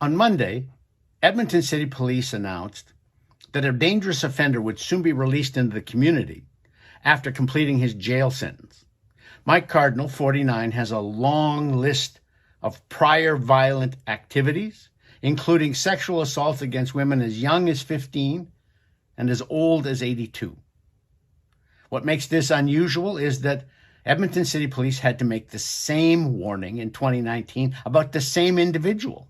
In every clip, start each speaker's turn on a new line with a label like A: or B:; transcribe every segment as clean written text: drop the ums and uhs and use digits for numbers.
A: On Monday, Edmonton City Police announced that a dangerous offender would soon be released into the community after completing his jail sentence. Mike Cardinal, 49, has a long list of prior violent activities, including sexual assaults against women as young as 15 and as old as 82. What makes this unusual is that Edmonton City Police had to make the same warning in 2019 about the same individual.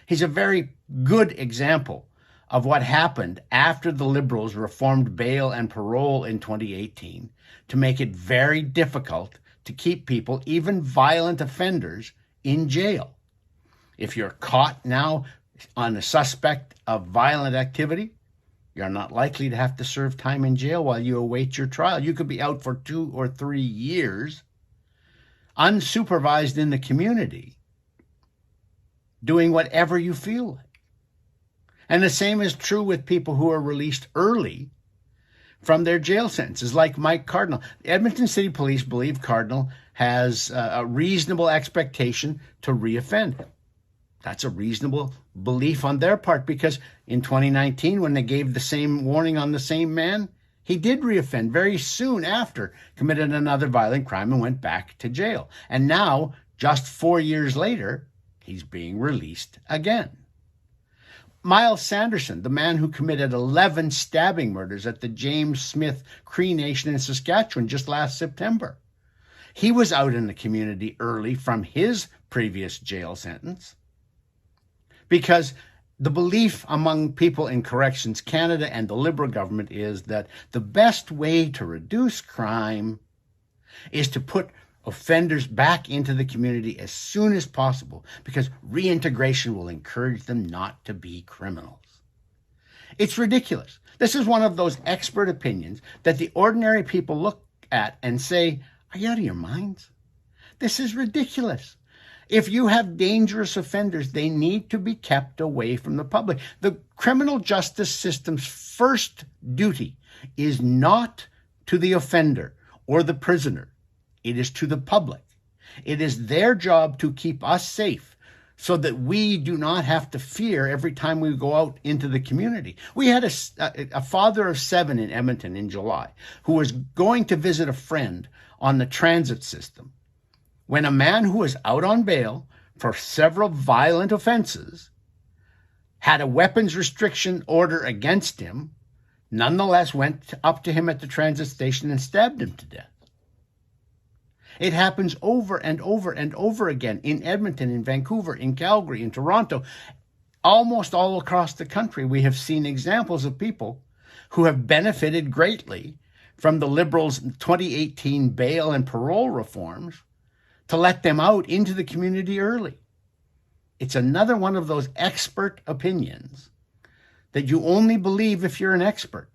A: He's a very good example of what happened after the Liberals reformed bail and parole in 2018 to make it very difficult to keep people, even violent offenders, in jail. If you're caught now on a suspect of violent activity, you're not likely to have to serve time in jail while you await your trial. You could be out for 2 or 3 years, unsupervised in the community, doing whatever you feel like. And the same is true with people who are released early from their jail sentences, like Mike Cardinal. Edmonton City Police believe Cardinal has a reasonable expectation to reoffend. That's a reasonable belief on their part, because in 2019, when they gave the same warning on the same man, he did reoffend very soon after, committed another violent crime and went back to jail. And now, just 4 years later, he's being released again. Miles Sanderson, the man who committed 11 stabbing murders at the James Smith Cree Nation in Saskatchewan just last September, he was out in the community early from his previous jail sentence, because the belief among people in Corrections Canada and the Liberal government is that the best way to reduce crime is to put offenders back into the community as soon as possible, because reintegration will encourage them not to be criminals. It's ridiculous. This is one of those expert opinions that the ordinary people look at and say, "Are you out of your minds? This is ridiculous." If you have dangerous offenders, they need to be kept away from the public. The criminal justice system's first duty is not to the offender or the prisoner. It is to the public. It is their job to keep us safe so that we do not have to fear every time we go out into the community. We had a father of 7 in Edmonton in July who was going to visit a friend on the transit system when a man who was out on bail for several violent offenses, had a weapons restriction order against him, nonetheless went up to him at the transit station and stabbed him to death. It happens over and over and over again in Edmonton, in Vancouver, in Calgary, in Toronto. Almost all across the country, we have seen examples of people who have benefited greatly from the Liberals' 2018 bail and parole reforms to let them out into the community early. It's another one of those expert opinions that you only believe if you're an expert.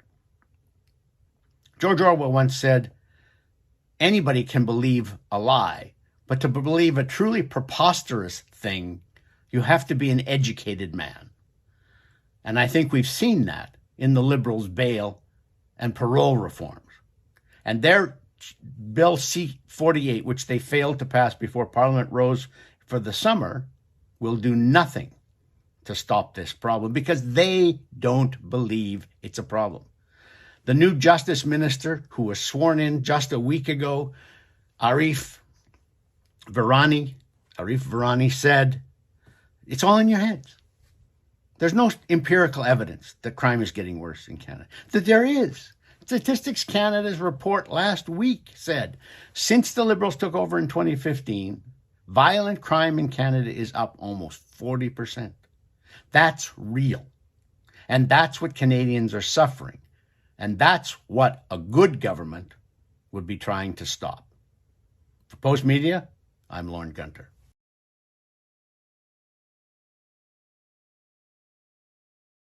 A: George Orwell once said, "Anybody can believe a lie, but to believe a truly preposterous thing, you have to be an educated man." And I think we've seen that in the Liberals' bail and parole reforms. And their Bill C-48, which they failed to pass before Parliament rose for the summer, will do nothing to stop this problem, because they don't believe it's a problem. The new Justice Minister, who was sworn in just a week ago, Arif Virani said, "It's all in your heads." There's no empirical evidence that crime is getting worse in Canada. That there is. Statistics Canada's report last week said, since the Liberals took over in 2015, violent crime in Canada is up almost 40%. That's real. And that's what Canadians are suffering. And that's what a good government would be trying to stop. For Post Media, I'm Lorne Gunter.